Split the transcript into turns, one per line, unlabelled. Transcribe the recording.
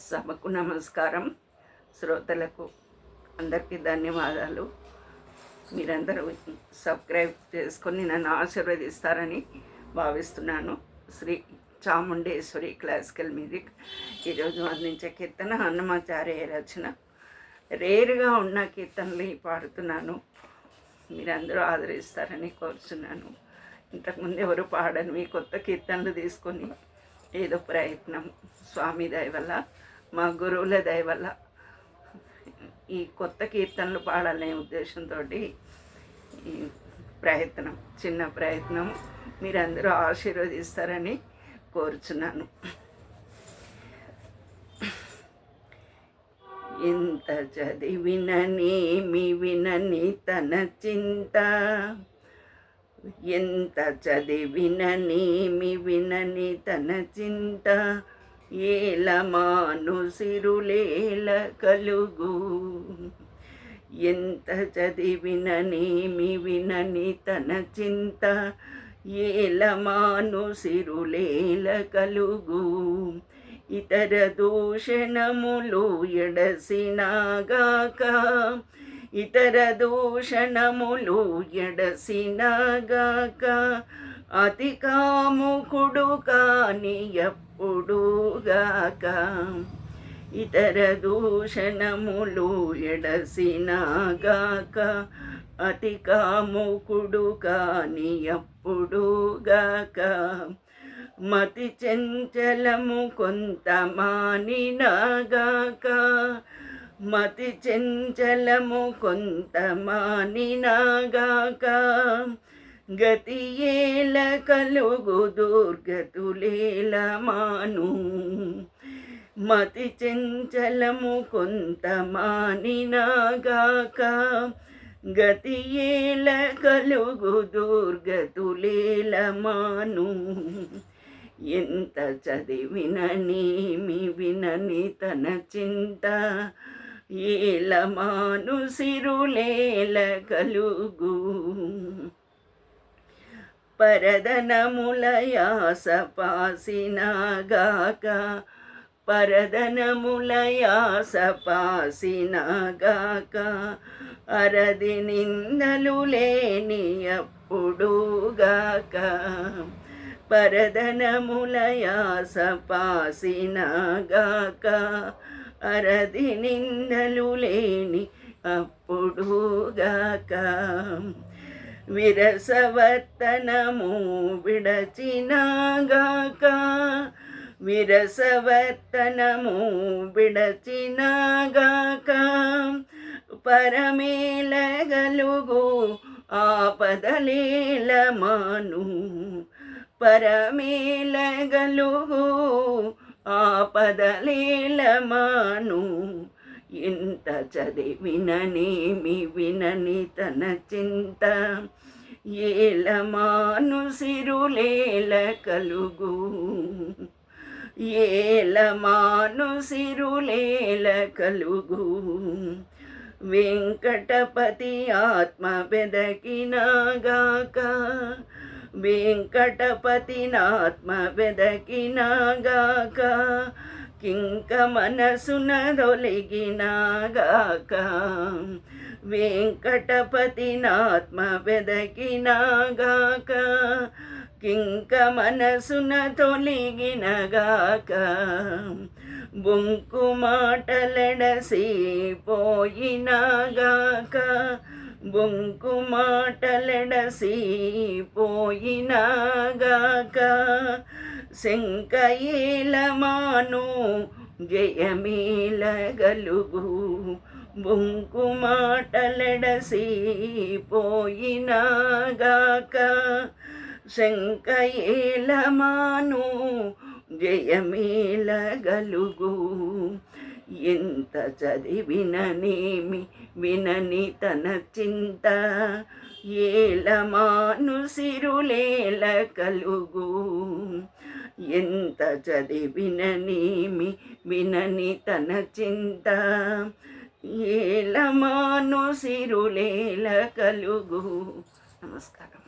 సభకు నమస్కారం. శ్రోతలకు అందరికీ ధన్యవాదాలు. మీరందరూ సబ్స్క్రైబ్ చేసుకొని నన్ను ఆశీర్వదిస్తారని భావిస్తున్నాను. శ్రీ చాముండేశ్వరి క్లాసికల్ మ్యూజిక్ ఈరోజు అందించే కీర్తన అన్నమాచార్య రచన. రేరుగా ఉన్న కీర్తనలు పాడుతున్నాను. మీరందరూ ఆదరిస్తారని కోరుచున్నాను. ఇంతకుముందు ఎవరు పాడనివి కొత్త కీర్తనలు తీసుకొని ఏదో ప్రయత్నం స్వామి దయ వల్ల, మా గురువుల దయ వల్ల ఈ కొత్త కీర్తనలు పాడాలనే ఉద్దేశంతో ఈ ప్రయత్నం, చిన్న ప్రయత్నం, మీరందరూ ఆశీర్వదిస్తారని కోరుచున్నాను. ఎంత చదివిననేమి వినని తన చింత, ఎంత చదివిననేమి వినని తన చింత, ఏలమాను సిరులేల కలుగు. ఎంత చదివిననేమి వినని తన చింత, ఏలమాను సిరులేల కలుగు. ఇతర దూషణములు ఎడసినాగాక, ఇతర దూషణములు ఎడసినాగాక, అతి కాముకుడు కాని ఎప్పుడుగాక. ఇతర దూషణములు ఎడసినాగాక, అతి కాముకుడు కాని ఎప్పుడుగాక. మతి చంచలము కొంత మానినాగాక, మతి చంచలము కొంత మానినాగాక. గతి ఏల కలుగు దుర్గతులేల మాను, మతి చంచలము కొంత మానినాగాక. గతి ఏల కలుగు దుర్గతులేల మాను. ఎంత చదివిననేమి వినని తన చింత, ఏలమాను సిరులేల కలుగు. పరదనముల యాస పాసినాగాక, పరదనముల యాస పాసినాగాక. అరది నిందలు లేని అప్పుడుగాక, పరదనముల యాస పాసినాగాక. అరది నిందలు లేని అప్పుడుగాక. విరసవర్తనము విడచినాగాక, విరసవర్తనము విడచినాగాక. పరమేలగలుగు ఆపదలేల మాను, పరమేలగలుగు ఆపదలేల మాను. ఎంత చదివిననేమి వినని తన చింత, ఏలమాను సిరులేల కలుగు. ఏలమాను సిరులేల కలుగు. వెంకటపతి ఆత్మ వెదకినాగాక, వెంకటపతి ఆత్మ వెదకినాగాక. కింక మనసున దొలిగినాగాక, వెంకటపతి ఆత్మ వెదకినాగాక. కింక మనసున తొలిగినగాక. బొంకు మాటలెడసి పోయినాగాక, బొంకు మాటలెడసి పోయినాగాక. శంకయేలమాను జయమేలగలుగు, బొంకు మాటలెడసి పోయినాగాక. శంకయేలమాను జయమేలగలుగు. ఎంత చదివిననేమి వినని తన చింత, ఏలమాను సిరులేల కలుగు. ఎంత చదివిననేమి వినని తన చింత, ఏలమాను సిరులేల కలుగు. నమస్కారం.